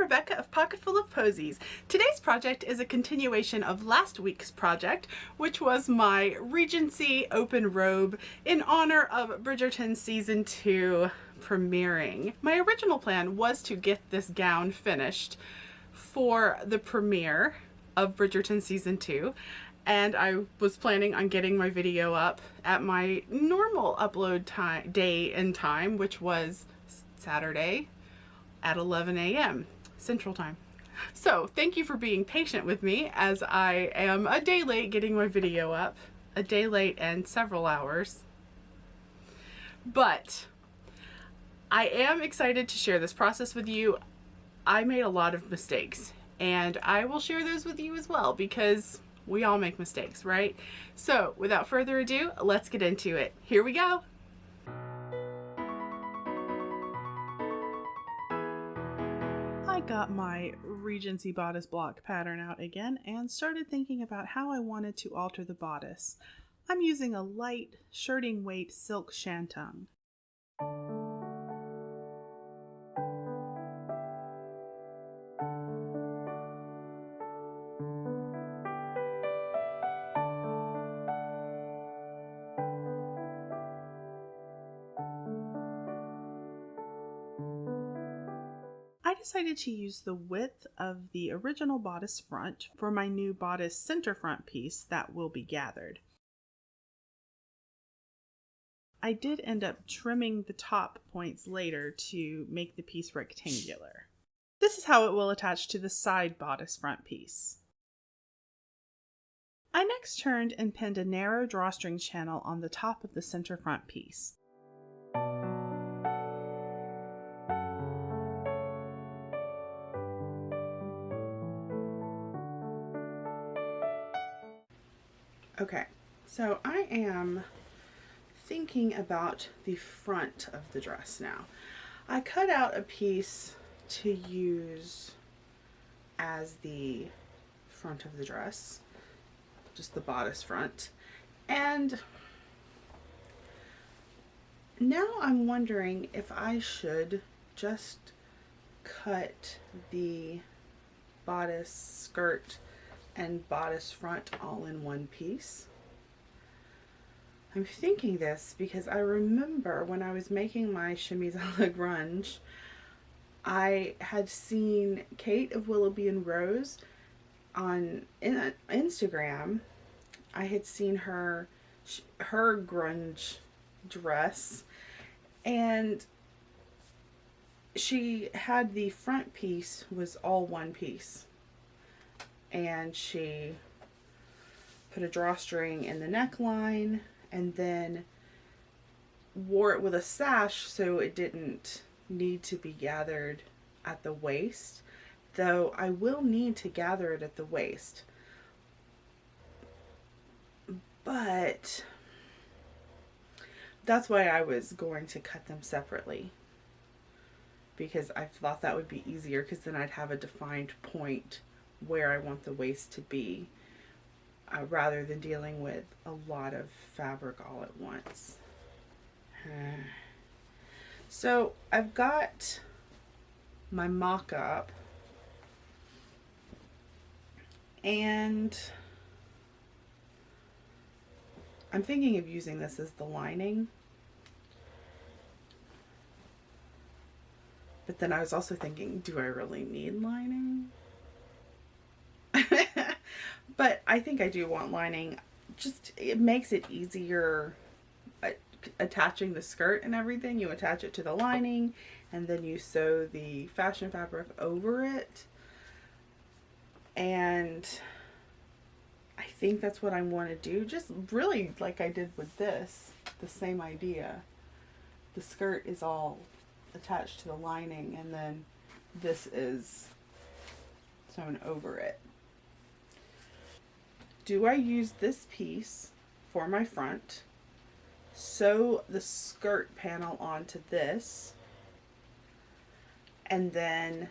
Rebecca of Pocketful of Poseys. Today's project is a continuation of last week's project, which was my Regency Open Robe in honor of Bridgerton Season 2 premiering. My original plan was to get this gown finished for the premiere of Bridgerton Season 2, and I was planning on getting my video up at my normal upload time, day and time, which was Saturday at 11 a.m. Central Time. So thank you for being patient with me as I am a day late getting my video up. A day late and several hours. But I am excited to share this process with you. I made a lot of mistakes and I will share those with you as well because we all make mistakes, right? So without further ado, let's get into it. Here we go. I got my Regency bodice block pattern out again and started thinking about how I wanted to alter the bodice. I'm using a light shirting weight silk shantung. I decided to use the width of the original bodice front for my new bodice center front piece that will be gathered. I did end up trimming the top points later to make the piece rectangular. This is how it will attach to the side bodice front piece. I next turned and pinned a narrow drawstring channel on the top of the center front piece. Okay, so I am thinking about the front of the dress now. I cut out a piece to use as the front of the dress, just the bodice front, and now I'm wondering if I should just cut the bodice skirt and bodice front all in one piece. I'm thinking this because I remember when I was making my chemise a la grunge, I had seen Kate of Willoughby and Rose on Instagram. I had seen her grunge dress, and she had the front piece was all one piece. And she put a drawstring in the neckline and then wore it with a sash so it didn't need to be gathered at the waist, though I will need to gather it at the waist. But that's why I was going to cut them separately, because I thought that would be easier, because then I'd have a defined point where I want the waist to be, rather than dealing with a lot of fabric all at once. So I've got my mock-up, and I'm thinking of using this as the lining, but then I was also thinking, do I really need lining? But I think I do want lining. Just, it makes it easier attaching the skirt and everything. You attach it to the lining and then you sew the fashion fabric over it. And I think that's what I want to do. Just really like I did with this, the same idea. The skirt is all attached to the lining and then this is sewn over it. Do I use this piece for my front, sew the skirt panel onto this, and then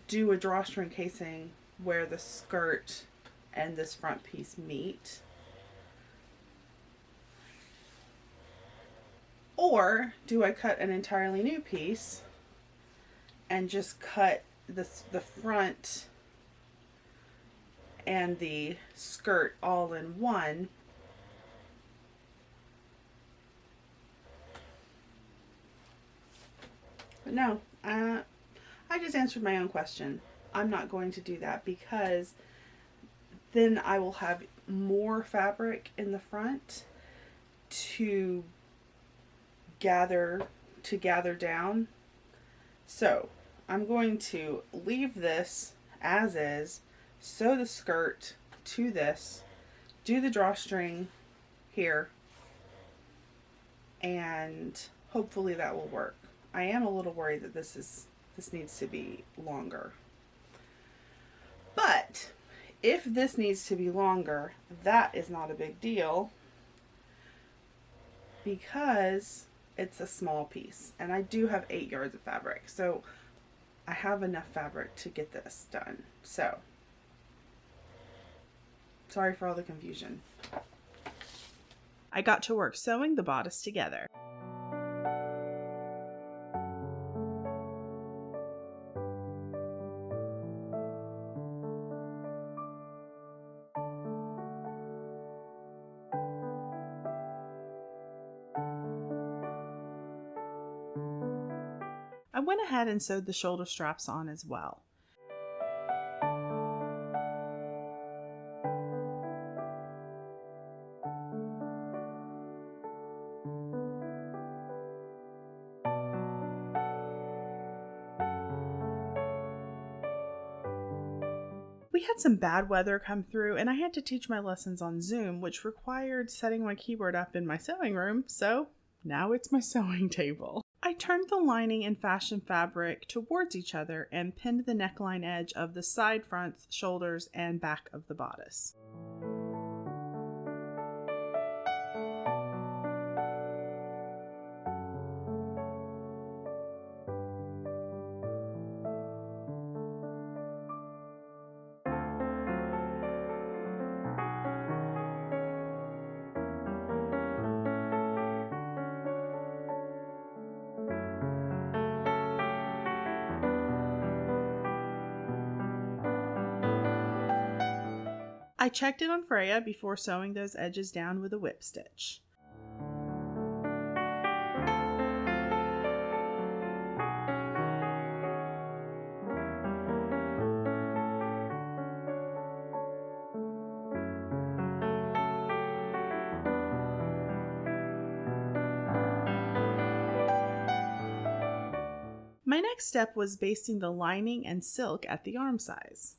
do a drawstring casing where the skirt and this front piece meet? Or do I cut an entirely new piece and just cut the front and the skirt all in one. But no, I just answered my own question. I'm not going to do that because then I will have more fabric in the front to gather down. So I'm going to leave this as is, sew the skirt to this, do the drawstring here, and hopefully that will work. I am a little worried that this needs to be longer. But if this needs to be longer, that is not a big deal because it's a small piece and I do have 8 yards of fabric. So I have enough fabric to get this done. So sorry for all the confusion. I got to work sewing the bodice together. I went ahead and sewed the shoulder straps on as well. We had some bad weather come through and I had to teach my lessons on Zoom, which required setting my keyboard up in my sewing room, so now it's my sewing table. I turned the lining and fashion fabric towards each other and pinned the neckline edge of the side fronts, shoulders, and back of the bodice. I checked in on Freya before sewing those edges down with a whip stitch. My next step was basting the lining and silk at the arm size.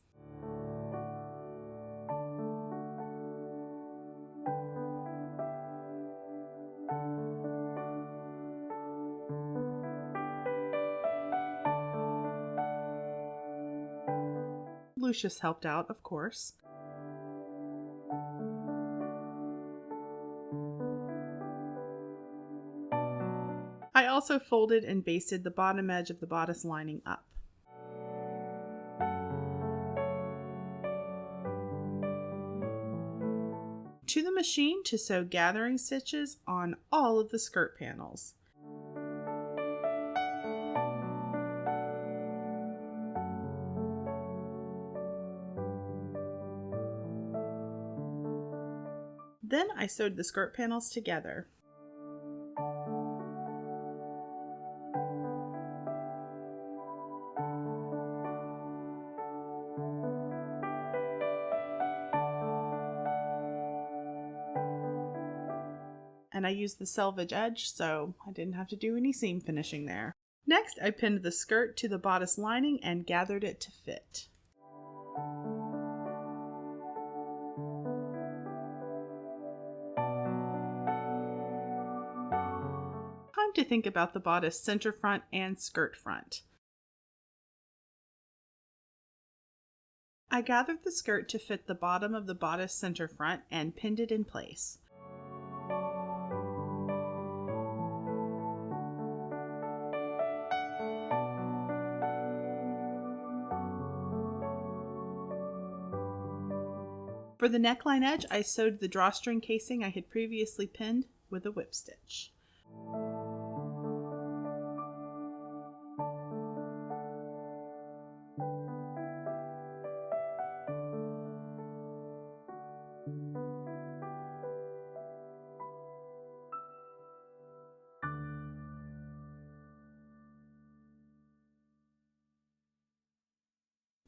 Lucius helped out, of course. I also folded and basted the bottom edge of the bodice lining up. To the machine to sew gathering stitches on all of the skirt panels. Then I sewed the skirt panels together. And I used the selvage edge, so I didn't have to do any seam finishing there. Next, I pinned the skirt to the bodice lining and gathered it to fit. Time to think about the bodice center front and skirt front. I gathered the skirt to fit the bottom of the bodice center front and pinned it in place. For the neckline edge, I sewed the drawstring casing I had previously pinned with a whip stitch.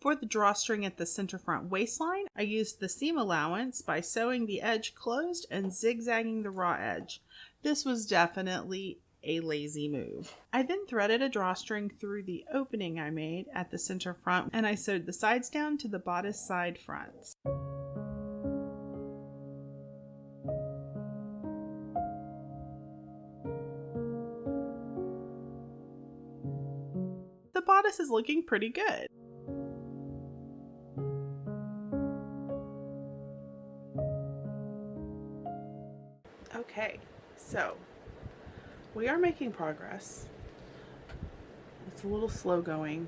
For the drawstring at the center front waistline, I used the seam allowance by sewing the edge closed and zigzagging the raw edge. This was definitely a lazy move. I then threaded a drawstring through the opening I made at the center front, and I sewed the sides down to the bodice side fronts. The bodice is looking pretty good. Okay, so we are making progress. It's a little slow going,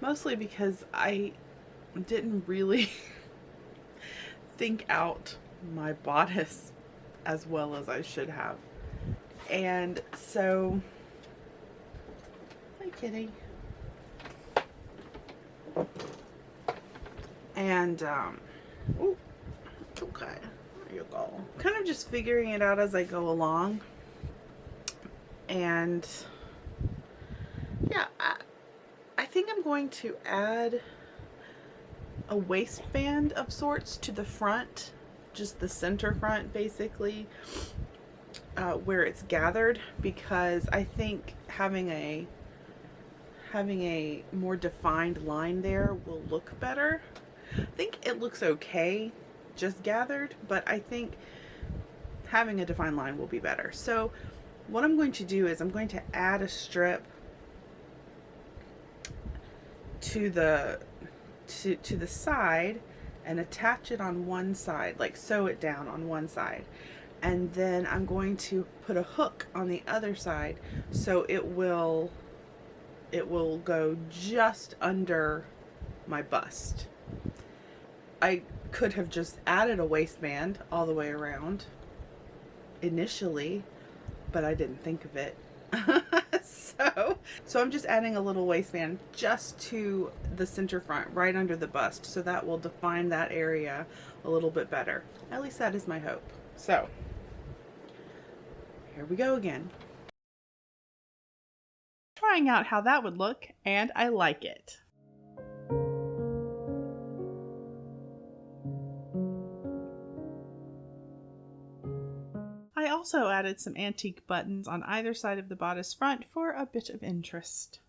mostly because I didn't really think out my bodice as well as I should have. And so, hi kitty. And, ooh, okay, there you go. Kind of just figuring it out as I go along. And yeah, I think I'm going to add a waistband of sorts to the front, just the center front basically, where it's gathered, because I think having a more defined line there will look better. I think it looks okay just gathered, but I think having a defined line will be better. So what I'm going to do is I'm going to add a strip to the side and attach it on one side, like sew it down on one side, and then I'm going to put a hook on the other side so it will go just under my bust. I could have just added a waistband all the way around initially, but I didn't think of it. So I'm just adding a little waistband just to the center front, right under the bust, so that will define that area a little bit better. At least that is my hope. So here we go again. Trying out how that would look, and I like it. I also added some antique buttons on either side of the bodice front for a bit of interest.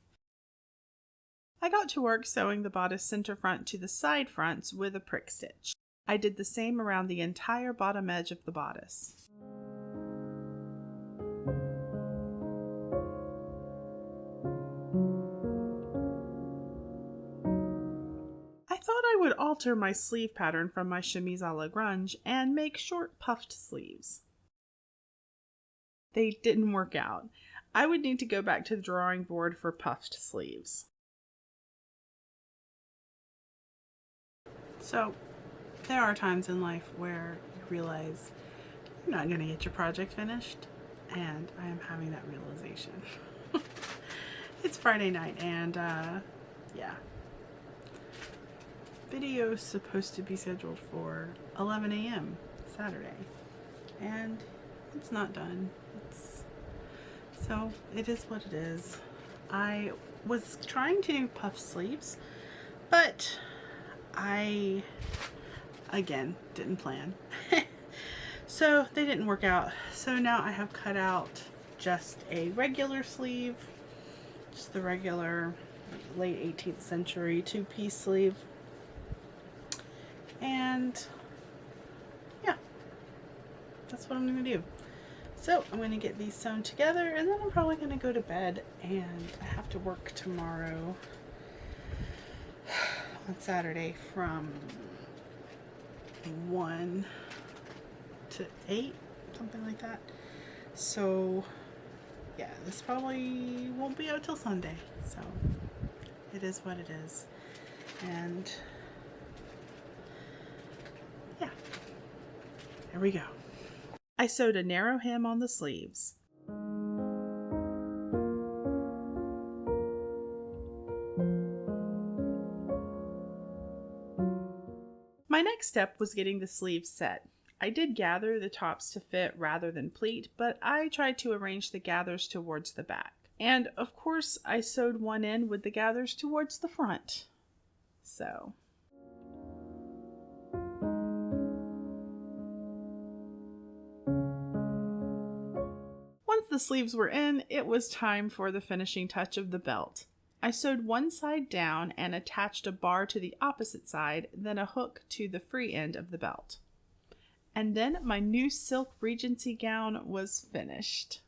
I got to work sewing the bodice center front to the side fronts with a prick stitch. I did the same around the entire bottom edge of the bodice. I thought I would alter my sleeve pattern from my chemise a la grunge and make short puffed sleeves. They didn't work out. I would need to go back to the drawing board for puffed sleeves. So, there are times in life where you realize you're not going to get your project finished, and I am having that realization. It's Friday night, and yeah. Video is supposed to be scheduled for 11 a.m. Saturday, and it's not done. So it is what it is. I was trying to do puff sleeves, but I again didn't plan. So they didn't work out. So now I have cut out just a regular sleeve, just the regular late 18th century two-piece sleeve. And yeah, that's what I'm gonna do. So I'm gonna get these sewn together, and then I'm probably gonna go to bed, and I have to work tomorrow on Saturday from 1 to 8, something like that. So yeah, this probably won't be out till Sunday, so it is what it is. And yeah, there we go. I sewed a narrow hem on the sleeves. My next step was getting the sleeves set. I did gather the tops to fit rather than pleat, but I tried to arrange the gathers towards the back. And of course I sewed one end with the gathers towards the front. So once the sleeves were in, it was time for the finishing touch of the belt. I sewed one side down and attached a bar to the opposite side, then a hook to the free end of the belt. And then my new silk Regency gown was finished.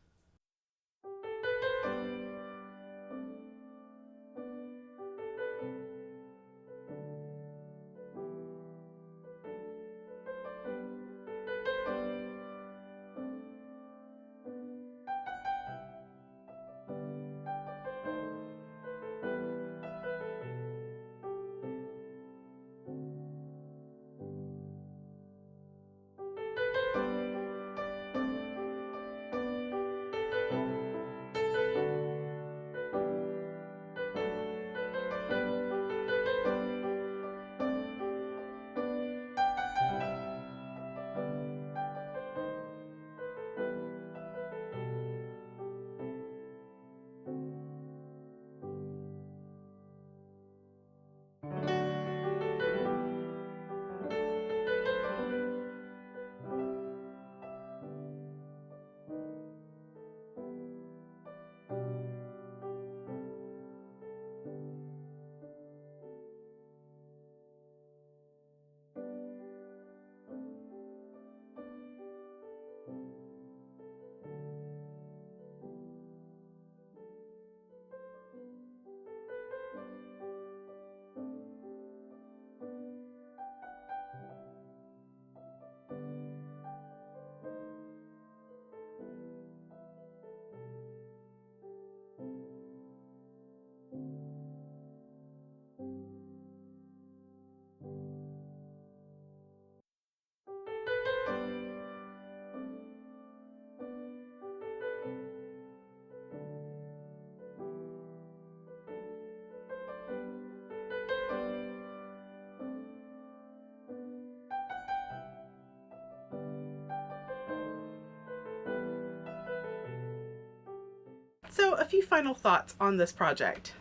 So a few final thoughts on this project.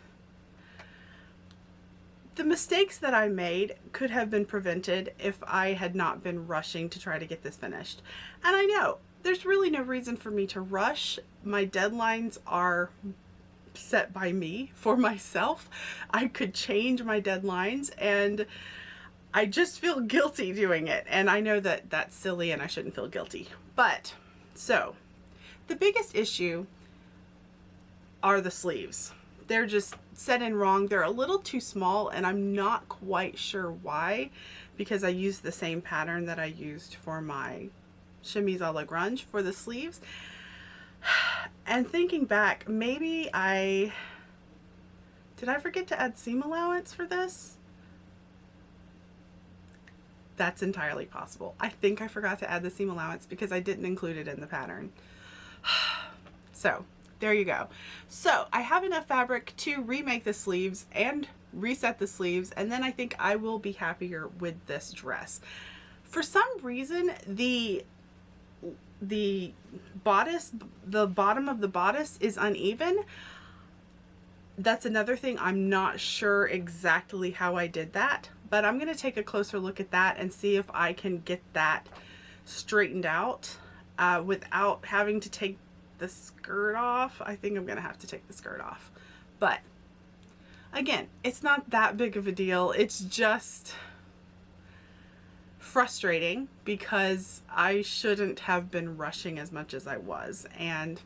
The mistakes that I made could have been prevented if I had not been rushing to try to get this finished. And I know there's really no reason for me to rush. My deadlines are set by me for myself. I could change my deadlines and I just feel guilty doing it. And I know that that's silly and I shouldn't feel guilty. But so the biggest issue are the sleeves. They're just set in wrong. They're a little too small and I'm not quite sure why, because I used the same pattern that I used for my chemise a la grunge for the sleeves. And thinking back, maybe did I forget to add seam allowance for this? That's entirely possible. I think I forgot to add the seam allowance because I didn't include it in the pattern. So there you go. So I have enough fabric to remake the sleeves and reset the sleeves, and then I think I will be happier with this dress. For some reason, the bodice, the bottom of the bodice is uneven. That's another thing. I'm not sure exactly how I did that, but I'm going to take a closer look at that and see if I can get that straightened out without having to take the skirt off. I think I'm gonna have to take the skirt off, but again, it's not that big of a deal. It's just frustrating because I shouldn't have been rushing as much as I was, and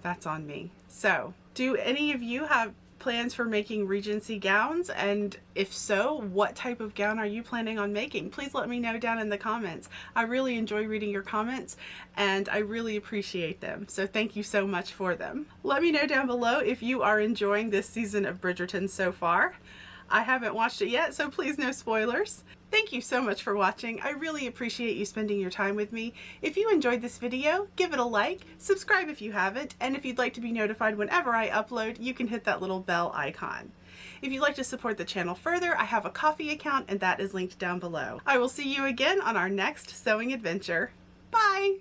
that's on me. So do any of you have plans for making Regency gowns? And if so, what type of gown are you planning on making? Please let me know down in the comments. I really enjoy reading your comments and I really appreciate them. So thank you so much for them. Let me know down below if you are enjoying this season of Bridgerton so far. I haven't watched it yet, so please no spoilers. Thank you so much for watching. I really appreciate you spending your time with me. If you enjoyed this video, give it a like, subscribe if you haven't, and if you'd like to be notified whenever I upload, you can hit that little bell icon. If you'd like to support the channel further, I have a Ko-fi account and that is linked down below. I will see you again on our next sewing adventure. Bye!